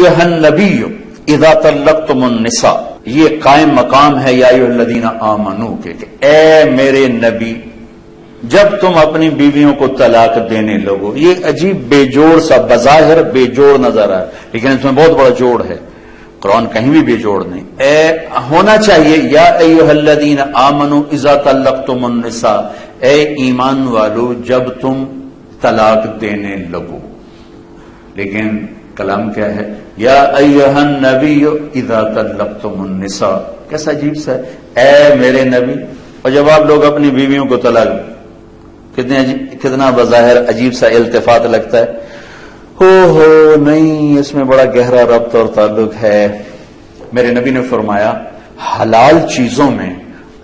ایھا النبی اذا طلقتم النساء، یہ قائم مقام ہے یا ایھا الذین آمنوا کہ اے میرے نبی جب تم اپنی بیویوں کو طلاق دینے لگو. یہ عجیب بے جوڑ سا بظاہر بے جوڑ نظر آئے، لیکن اس میں بہت بڑا جوڑ ہے. قرآن کہیں بھی بے جوڑ نہیں. ہونا چاہیے یا ایھا الذین آمنوا اذا طلقتم النساء، اے ایمان والو جب تم طلاق دینے لگو. لیکن کلام کیا ہے؟ یا ایھا النبی اذا طلقتم النساء. کیسا عجیب سا ہے، اے میرے نبی. اور جب آپ لوگ اپنی بیویوں کو طلاق، کتنا بظاہر عجیب سا التفات لگتا ہے. ہو نہیں، اس میں بڑا گہرا ربط اور تعلق ہے. میرے نبی نے فرمایا حلال چیزوں میں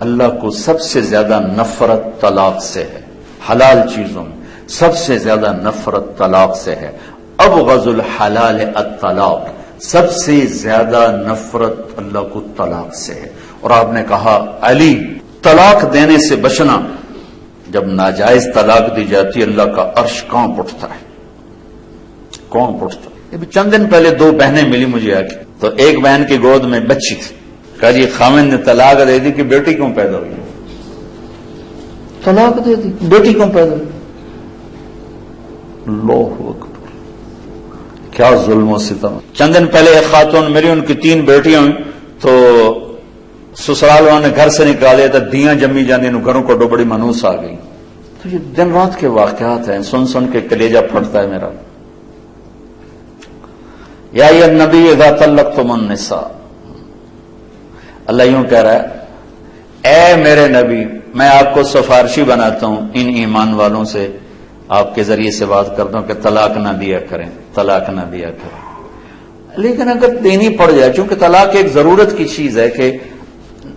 اللہ کو سب سے زیادہ نفرت طلاق سے ہے. حلال چیزوں میں سب سے زیادہ نفرت طلاق سے ہے. ابغض الحلال الطلاق، سب سے زیادہ نفرت اللہ کو طلاق سے ہے. اور آپ نے کہا علی طلاق دینے سے بچنا. جب ناجائز طلاق دی جاتی اللہ کا عرش کانپ اٹھتا ہے، کانپ اٹھتا ہے. ابھی چند دن پہلے دو بہنیں ملی مجھے آ کے، تو ایک بہن کی گود میں بچی تھی. کہا جی خامن نے طلاق دے دی کہ بیٹی کیوں پیدا ہوئی؟ طلاق دے دی، بیٹی کیوں پیدا ہوئی؟ اللہ اکبر، کیا ظلم و ستم. چند دن پہلے ایک خاتون ملی، ان کی 3 بیٹیاں ہوئی، تو سسرال والوں نے گھر سے نکالے تو دیاں جمی جانے، گھروں کو بڑی منوس آ گئی. تو یہ دن رات کے واقعات ہیں، سن سن کے کلیجہ پھٹتا ہے میرا. یا ایھا النبی اذا طلقتم النساء، اللہ یوں کہہ رہا ہے اے میرے نبی میں آپ کو سفارشی بناتا ہوں ان ایمان والوں سے، آپ کے ذریعے سے بات کرتا ہوں کہ طلاق نہ دیا کریں، طلاق نہ دیا کریں. لیکن اگر دینی پڑ جائے، چونکہ طلاق ایک ضرورت کی چیز ہے کہ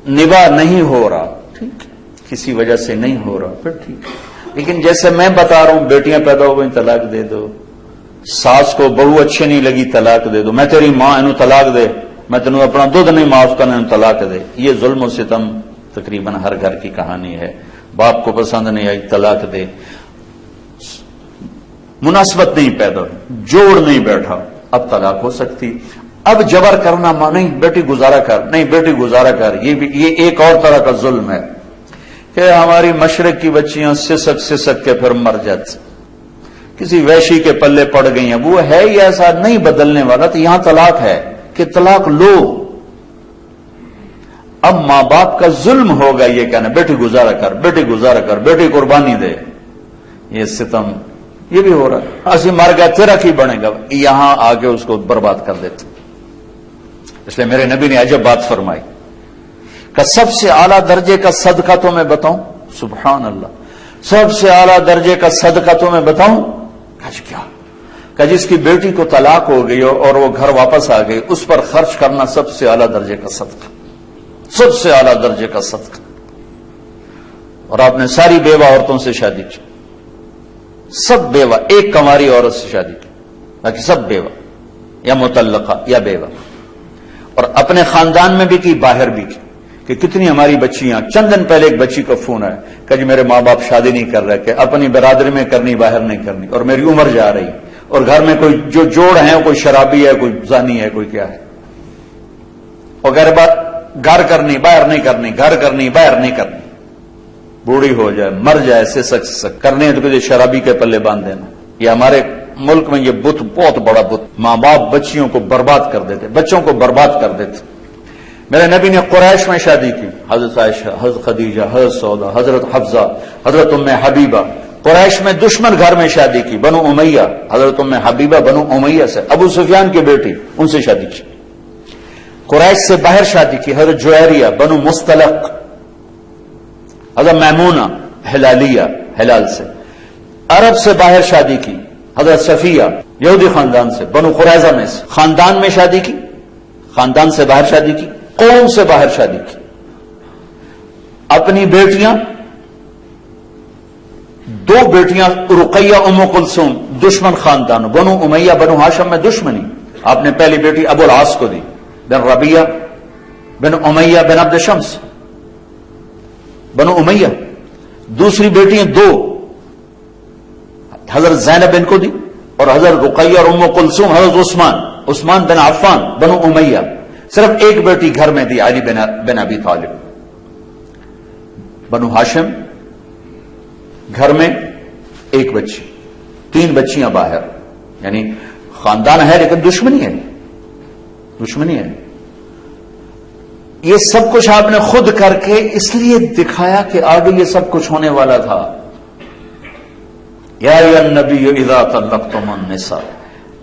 نباہ نہیں ہو رہا، ٹھیک، کسی وجہ سے نہیں ہو رہا، پھر ٹھیک. لیکن جیسے میں بتا رہا ہوں بیٹیاں پیدا ہو گئی طلاق دے دو، ساس کو بہو اچھی نہیں لگی طلاق دے دو، میں تیری ماں انہوں طلاق دے، میں تینوں اپنا دودھ نہیں معاف کرنا انہوں طلاق دے. یہ ظلم و ستم تقریباً ہر گھر کی کہانی ہے. باپ کو پسند نہیں آئی طلاق دے، مناسبت نہیں پیدا ہوئی، جوڑ نہیں بیٹھا، اب طلاق ہو سکتی. اب جبر کرنا نہیں بیٹی گزارا کر، نہیں بیٹی گزارا کر، یہ ایک اور طرح کا ظلم ہے کہ ہماری مشرق کی بچیاں سسک سسک کے پھر مر جاتی، کسی ویشی کے پلے پڑ گئی ہیں. وہ ہے ہی ایسا نہیں بدلنے والا، تو یہاں طلاق ہے کہ طلاق لو. اب ماں باپ کا ظلم ہوگا یہ کہنا بیٹی گزارا کر، بیٹی گزارا کر، بیٹی قربانی دے. یہ ستم یہ بھی ہو رہا ہے. اسی مر گیا تیرا کی بنے گا، یہاں آگے اس کو برباد کر دیتے. اس لیے میرے نبی نے عجب بات فرمائی کہ سب سے اعلیٰ درجے کا صدقہ تو میں بتاؤں. سبحان اللہ، سب سے اعلیٰ درجے کا صدقہ تو میں بتاؤں. کیا کہ جس کی بیٹی کو طلاق ہو گئی اور وہ گھر واپس آ گئی، اس پر خرچ کرنا سب سے اعلیٰ درجے کا صدقہ، سب سے اعلیٰ درجے کا صدقہ. اور آپ نے ساری بیوہ عورتوں سے شادی کی، سب بیوہ، ایک کنواری عورت سے شادی کی، باقی سب بیوہ یا مطلقہ یا بیوہ. اور اپنے خاندان میں بھی کی، باہر بھی کی. کہ کتنی ہماری بچیاں، چند دن پہلے ایک بچی کا فون آیا کہ جی میرے ماں باپ شادی نہیں کر رہے، کہ اپنی برادری میں کرنی، باہر نہیں کرنی، اور میری عمر جا رہی، اور گھر میں کوئی جو جوڑ ہیں، کوئی شرابی ہے، کوئی زانی ہے، کوئی کیا ہے، اور غیر بات گھر کرنی، باہر نہیں کرنی، گھر کرنی، باہر نہیں کرنی. بوڑھی ہو جائے، مر جائے، سسک سسک کرنے ہیں تو کسی شرابی کے پلے باندھ دینا. یہ ہمارے ملک میں یہ بت بہت بڑا بت. ماں باپ بچیوں کو برباد کر دیتے، بچوں کو برباد کر دیتے. میرے نبی نے قریش میں شادی کی، حضرت عائشہ، حضرت خدیجہ، حضرت سودا، حضرت حفصہ، حضرت ام حبیبہ. قریش میں دشمن گھر میں شادی کی، بنو امیہ، حضرت ام حبیبہ بنو امیہ سے، ابو سفیان کی بیٹی، ان سے شادی کی. قریش سے باہر شادی کی، حضرت جویریہ بنو مستلق، حضرت میمونہ ہلالیہ، ہلال سے. عرب سے باہر شادی کی، حضرت صفیہ یہودی خاندان سے، بنو قریظہ میں سے. خاندان میں شادی کی، خاندان سے باہر شادی کی، قوم سے باہر شادی کی. اپنی بیٹیاں، 2 بیٹیاں رقیہ ام کلثوم، دشمن خاندان، بنو امیہ بنو ہاشم میں دشمنی. آپ نے پہلی بیٹی ابو العاص کو دی، بن ربیہ بن امیہ بن عبد شمس، بنو امیہ. دوسری بیٹیاں 2 حضرت زینب ان کو دی، اور حضرت رقیہ اور ام کلثوم حضرت عثمان عثمان بن عفان بنو امیہ، صرف ایک بیٹی گھر میں دی، علی بن ابی طالب. بنو ہاشم گھر میں ایک بچی، 3 بچیاں باہر، یعنی خاندان ہے لیکن دشمنی ہے، دشمنی ہے. یہ سب کچھ آپ نے خود کر کے اس لیے دکھایا کہ آگے یہ سب کچھ ہونے والا تھا. یا ایھا النبی اذا طلقتم النساء،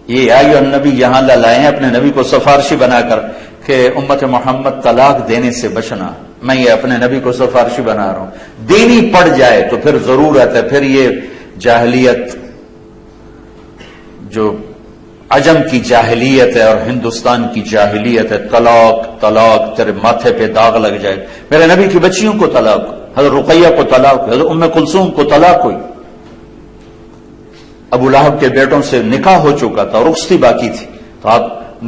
یہ یا ایھا النبی یہاں لائے ہیں اپنے نبی کو سفارشی بنا کر کہ امت محمد طلاق دینے سے بچنا. میں یہ اپنے نبی کو سفارشی بنا رہا ہوں. دینی پڑ جائے تو پھر ضرورت ہے، پھر یہ جاہلیت جو عجم کی جاہلیت ہے اور ہندوستان کی جاہلیت ہے، طلاق طلاق، تیرے ماتھے پہ داغ لگ جائے. میرے نبی کی بچیوں کو طلاق، حضرت رقیہ کو طلاق ہوئی، حضرت ام کلثوم کو طلاق ہوئی. ابو لہب کے بیٹوں سے نکاح ہو چکا تھا، رخصتی باقی تھی، تو آپ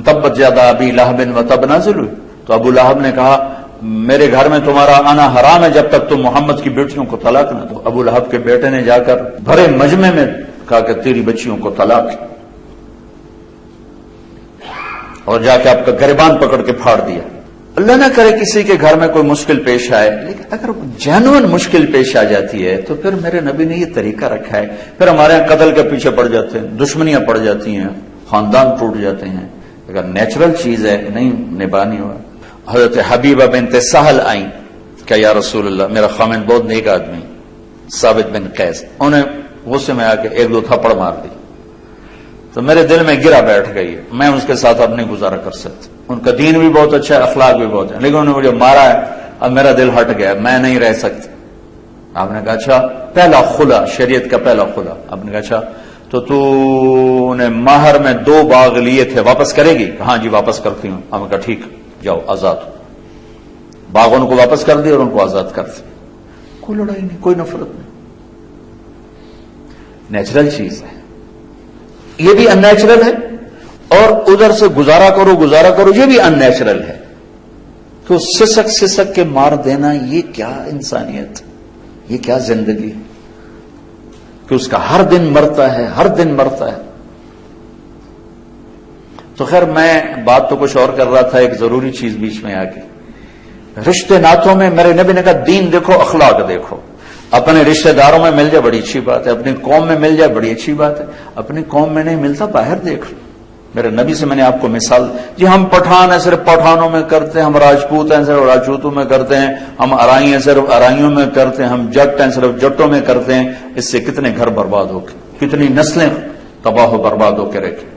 تبت یدا ابی لہب و تب نازل ہوئی. تو ابو لہب نے کہا میرے گھر میں تمہارا آنا حرام ہے جب تک تم محمد کی بیٹیوں کو طلاق نہ دو. ابو لہب کے بیٹے نے جا کر بھرے مجمع میں کہا کہ تیری بچیوں کو طلاق ہے، اور جا کے آپ کا گریبان پکڑ کے پھاڑ دیا. اللہ نہ کرے کسی کے گھر میں کوئی مشکل پیش آئے، لیکن اگر جینوئن مشکل پیش آ جاتی ہے تو پھر میرے نبی نے یہ طریقہ رکھا ہے. پھر ہمارے یہاں قتل کے پیچھے پڑ جاتے ہیں، دشمنیاں پڑ جاتی ہیں، خاندان ٹوٹ جاتے ہیں. اگر نیچرل چیز ہے نہیں نبھانی ہوا. حضرت حبیبہ بنت سہل آئیں کہ یا رسول اللہ میرا خامن بہت نیک آدمی ثابت بن قیس، انہیں غصے میں آ کے 1-2 تھپڑ مار دی. تو میرے دل میں گرا بیٹھ گئی ہے، میں اس کے ساتھ اب نہیں گزارا کر سکتا. ان کا دین بھی بہت اچھا ہے، اخلاق بھی بہت ہے، لیکن انہوں نے مجھے مارا ہے، اب میرا دل ہٹ گیا، میں نہیں رہ سکتا. آپ نے کہا اچھا پہلا خلا، شریعت کا پہلا خلا. آپ نے کہا اچھا تو نے مہر میں 2 باغ لیے تھے، واپس کرے گی؟ ہاں جی واپس کرتی ہوں. آپ نے کہا ٹھیک جاؤ آزاد ہو. باغ ان کو واپس کر دی اور ان کو آزاد کر دی. کوئی لڑائی نہیں، کوئی نفرت نہیں، نیچرل چیز ہے. یہ بھی ان نیچرل ہے، اور ادھر سے گزارا کرو یہ بھی ان نیچرل ہے. تو سسک کے مار دینا، یہ کیا انسانیت، یہ کیا زندگی کہ اس کا ہر دن مرتا ہے. تو خیر میں بات تو کچھ اور کر رہا تھا، ایک ضروری چیز بیچ میں آ گئی. رشتے ناتوں میں میرے نبی نے کہا دین دیکھو، اخلاق دیکھو. اپنے رشتہ داروں میں مل جائے بڑی اچھی بات ہے، اپنی قوم میں مل جائے بڑی اچھی بات ہے. اپنی قوم میں نہیں ملتا باہر دیکھ لو. میرے نبی سے میں نے آپ کو مثال، جی ہم پٹھان ہیں صرف پٹھانوں میں کرتے ہیں، ہم راجپوت ہیں صرف راجپوتوں میں کرتے ہیں، ہم ارائی ہیں صرف ارائیوں میں کرتے ہیں، ہم جٹ ہیں صرف جٹوں میں کرتے ہیں. اس سے کتنے گھر برباد ہو گئے، کتنی نسلیں تباہ و برباد ہو کے رکھے.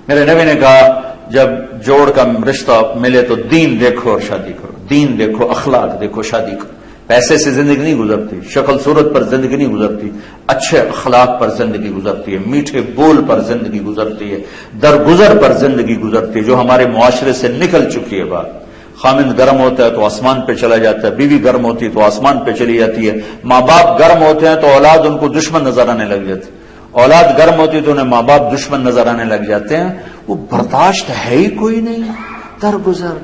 میرے نبی نے کہا جب جوڑ کا رشتہ ملے تو دین دیکھو اور شادی کرو. دین دیکھو، اخلاق دیکھو، شادی کرو. پیسے سے زندگی نہیں گزرتی، شکل صورت پر زندگی نہیں گزرتی، اچھے اخلاق پر زندگی گزرتی ہے، میٹھے بول پر زندگی گزرتی ہے، درگزر پر زندگی گزرتی ہے، جو ہمارے معاشرے سے نکل چکی ہے. بات خامند گرم ہوتا ہے تو آسمان پہ چلا جاتا ہے، بیوی گرم ہوتی ہے تو آسمان پہ چلی جاتی ہے، ماں باپ گرم ہوتے ہیں تو اولاد ان کو دشمن نظر آنے لگ جاتی ہے، اولاد گرم ہوتی ہے تو انہیں ماں باپ دشمن نظر آنے لگ جاتے ہیں. وہ برداشت ہے ہی کوئی نہیں. درگزر.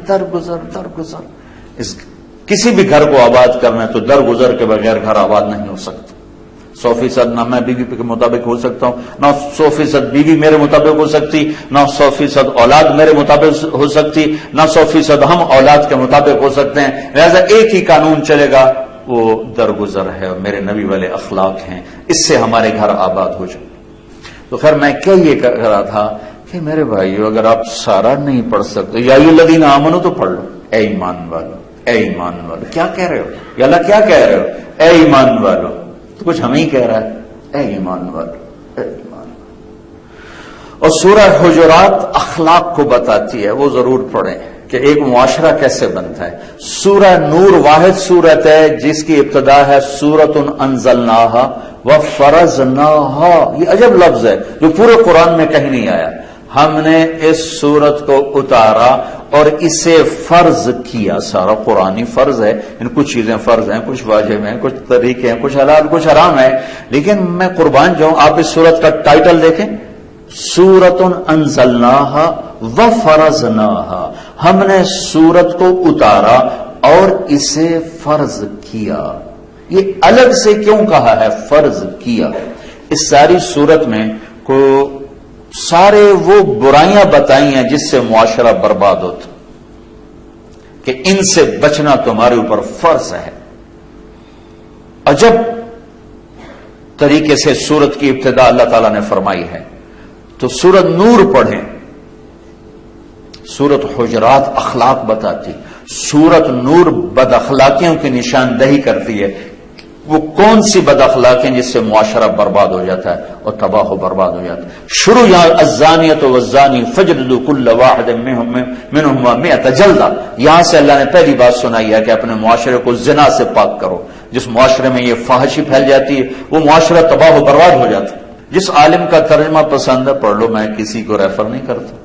کسی بھی گھر کو آباد کرنا ہے تو درگزر کے بغیر گھر آباد نہیں ہو سکتا. 100% نہ میں بیوی کے مطابق ہو سکتا ہوں، نہ 100% بیوی میرے مطابق ہو سکتی، نہ 100% اولاد میرے مطابق ہو سکتی، نہ 100% ہم اولاد کے مطابق ہو سکتے ہیں. لہذا ایک ہی قانون چلے گا، وہ درگزر ہے اور میرے نبی والے اخلاق ہیں. اس سے ہمارے گھر آباد ہو جائے. تو خیر میں کیا یہ کہہ رہا تھا کہ میرے بھائیو اگر آپ سارا نہیں پڑھ سکتے، یا ایھا الذین آمنوا تو پڑھ لو. اے ایمان والو، اے ایمان والو، کیا کہہ رہے ہو یا اللہ کیا کہہ رہے ہو؟ اے ایمان والو. تو کچھ ہمیں ہی کہہ رہا ہے، اے ایمان والو، اے ایمان والو. اور سورہ حجرات اخلاق کو بتاتی ہے، وہ ضرور پڑھیں کہ ایک معاشرہ کیسے بنتا ہے. سورہ نور واحد سورت ہے جس کی ابتدا ہے سورۃ انزلناہا وفرضناہا. یہ عجب لفظ ہے جو پورے قرآن میں کہیں نہیں آیا. ہم نے اس سورت کو اتارا اور اسے فرض کیا. سارا قرآنی فرض ہے، ان کچھ چیزیں فرض ہیں، کچھ واجب ہیں، کچھ طریقے ہیں، کچھ حلال کچھ حرام ہے. لیکن میں قربان جاؤں، آپ اس سورت کا ٹائٹل دیکھیں، سورۃ انزلناہا وفرضناہا. ہم نے سورت کو اتارا اور اسے فرض کیا. یہ الگ سے کیوں کہا ہے فرض کیا؟ اس ساری سورت میں کو سارے وہ برائیاں بتائی ہیں جس سے معاشرہ برباد ہوتا، کہ ان سے بچنا تمہارے اوپر فرض ہے۔ عجب طریقے سے سورت کی ابتدا اللہ تعالیٰ نے فرمائی ہے۔ تو سورت نور پڑھیں، سورت حجرات اخلاق بتاتی، سورت نور بد اخلاقیوں کی نشاندہی کرتی ہے۔ وہ کون سی بد اخلاقیں جس سے معاشرہ برباد ہو جاتا ہے اور تباہ و برباد ہو جاتا ہے۔ شروع یہاں الزانیۃ والزانی فاجلدوا کل واحد منہما 100 جلدہ، یہاں سے اللہ نے پہلی بات سنائی ہے کہ اپنے معاشرے کو زنا سے پاک کرو۔ جس معاشرے میں یہ فحاشی پھیل جاتی ہے وہ معاشرہ تباہ و برباد ہو جاتا ہے۔ جس عالم کا ترجمہ پسند ہے پڑھ لو، میں کسی کو ریفر نہیں کرتا۔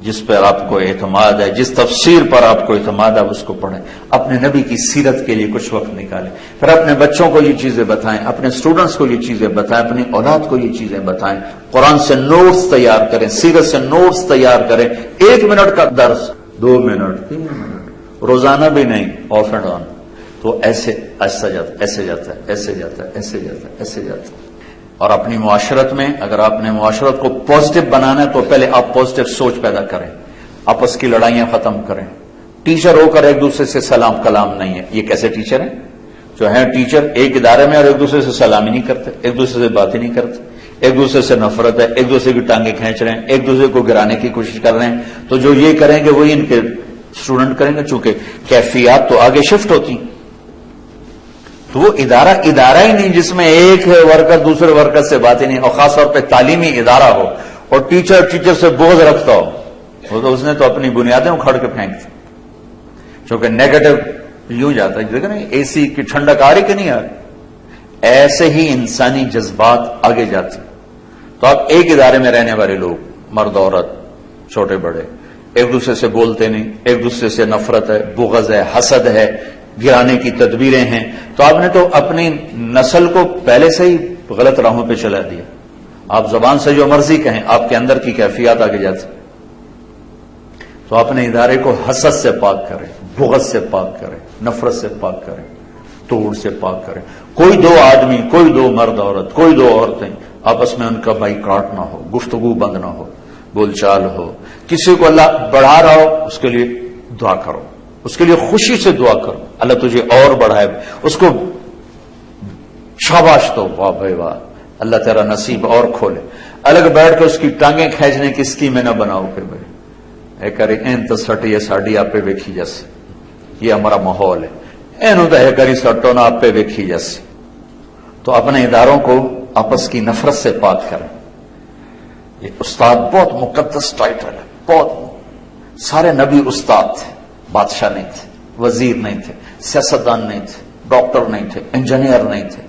جس پر آپ کو اعتماد ہے، جس تفسیر پر آپ کو اعتماد ہے اس کو پڑھیں۔ اپنے نبی کی سیرت کے لیے کچھ وقت نکالیں، پھر اپنے بچوں کو یہ چیزیں بتائیں، اپنے اسٹوڈنٹس کو یہ چیزیں بتائیں، اپنی اولاد کو یہ چیزیں بتائیں۔ قرآن سے نوٹس تیار کریں، سیرت سے نوٹس تیار کریں۔ 1 منٹ کا درس 2 منٹ 3 منٹ روزانہ بھی نہیں، آف اینڈ آن، تو ایسے ایسا جاتا ہے، ایسے جاتا ہے، ایسے جاتا ہے، ایسے جاتا ہے، ایسے جاتا ہے۔ اور اپنی معاشرت میں اگر آپ نے معاشرت کو پازیٹو بنانا ہے تو پہلے آپ پازیٹو سوچ پیدا کریں، آپس کی لڑائیاں ختم کریں۔ ٹیچر ہو کر ایک دوسرے سے سلام کلام نہیں ہے۔ یہ کیسے ٹیچر ہیں جو ہیں ٹیچر ایک ادارے میں اور ایک دوسرے سے سلام ہی نہیں کرتے، ایک دوسرے سے بات ہی نہیں کرتے، ایک دوسرے سے نفرت ہے، ایک دوسرے کی ٹانگیں کھینچ رہے ہیں، ایک دوسرے کو گرانے کی کوشش کر رہے ہیں۔ تو جو یہ کریں گے وہی ان کے اسٹوڈنٹ کریں گے، چونکہ کیفیات تو آگے شفٹ ہوتی ہیں۔ تو وہ ادارہ ہی نہیں جس میں ایک ورکر دوسرے ورکر سے بات ہی نہیں، اور خاص طور پہ تعلیمی ادارہ ہو اور ٹیچر سے بغض رکھتا ہو، وہ تو اس نے تو اپنی بنیادیں اکھاڑ کے پھینک دی۔ چونکہ نیگیٹو یوں جاتا ہے، دیکھیں نا اے سی کی ٹھنڈک آ رہی کہ نہیں آ رہی، ایسے ہی انسانی جذبات آگے جاتے۔ تو آپ ایک ادارے میں رہنے والے لوگ، مرد عورت چھوٹے بڑے، ایک دوسرے سے بولتے نہیں، ایک دوسرے سے نفرت ہے، بغض ہے، حسد ہے، گرانے کی تدبیریں ہیں، تو آپ نے تو اپنی نسل کو پہلے سے ہی غلط راہوں پہ چلا دیا۔ آپ زبان سے جو مرضی کہیں، آپ کے اندر کی کیفیات آگے جاتی۔ تو اپنے ادارے کو حسد سے پاک کریں، بغض سے پاک کریں، نفرت سے پاک کریں، توڑ سے پاک کریں۔ کوئی 2 آدمی، کوئی 2 مرد عورت، کوئی 2 عورتیں آپس میں ان کا بائیکاٹ نہ ہو، گفتگو بند نہ ہو، بول چال ہو۔ کسی کو اللہ بڑھا رہا ہو اس کے لیے دعا کرو، اس کے لیے خوشی سے دعا کرو، اللہ تجھے اور بڑھائے، اس کو شاباش دو، واہ بھائی واہ، اللہ تیرا نصیب اور کھولے۔ الگ بیٹھ کے اس کی ٹانگیں کھینچنے کی اسکیمیں نہ بناؤ کہ بھائی اے کرے این تو سٹی ہے ساڑی آپ پہ ویکھی جیسے، یہ ہمارا ماحول ہے، اینو تو ہے کری سٹو نہ آپ پہ ویکھی جیسے۔ تو اپنے اداروں کو آپس کی نفرت سے پاک کریں۔ یہ استاد بہت مقدس ٹائٹل ہے، بہت، سارے نبی استاد تھے، بادشاہ نہیں تھے، وزیر نہیں تھے، سیاستدان نہیں تھے، ڈاکٹر نہیں تھے، انجینئر نہیں تھے،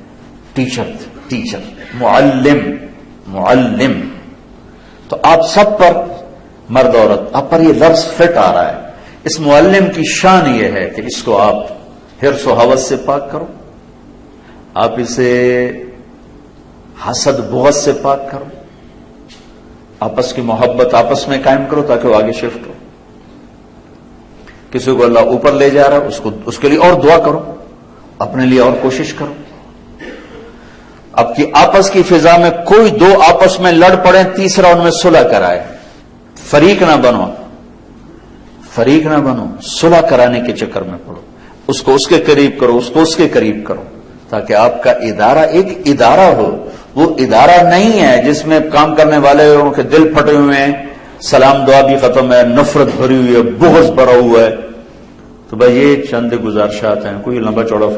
ٹیچر تھے، ٹیچر، معلم۔ تو آپ سب پر، مرد عورت، آپ پر یہ لفظ فٹ آ رہا ہے۔ اس معلم کی شان یہ ہے کہ اس کو آپ حرص و ہوس سے پاک کرو، آپ اسے حسد بغض سے پاک کرو، آپس کی محبت آپس میں قائم کرو تاکہ وہ آگے شفٹ ہو۔ کسی کو اللہ اوپر لے جا رہا ہے اس کے لیے اور دعا کرو، اپنے لیے اور کوشش کرو۔ اب کی آپس کی فضا میں کوئی 2 آپس میں لڑ پڑے، تیسرا ان میں صلح کرائے۔ فریق نہ بنو، صلح کرانے کے چکر میں پڑو، اس کو اس کے قریب کرو، اس کو اس کے قریب کرو، تاکہ آپ کا ادارہ ایک ادارہ ہو۔ وہ ادارہ نہیں ہے جس میں کام کرنے والے ان کے دل پھٹے ہوئے ہیں، سلام دعا بھی ختم ہے، نفرت بھری ہوئی ہے، بغض بھرا ہوا ہے۔ تو بھائی یہ چند گزارشات ہیں، کوئی لمبا چوڑا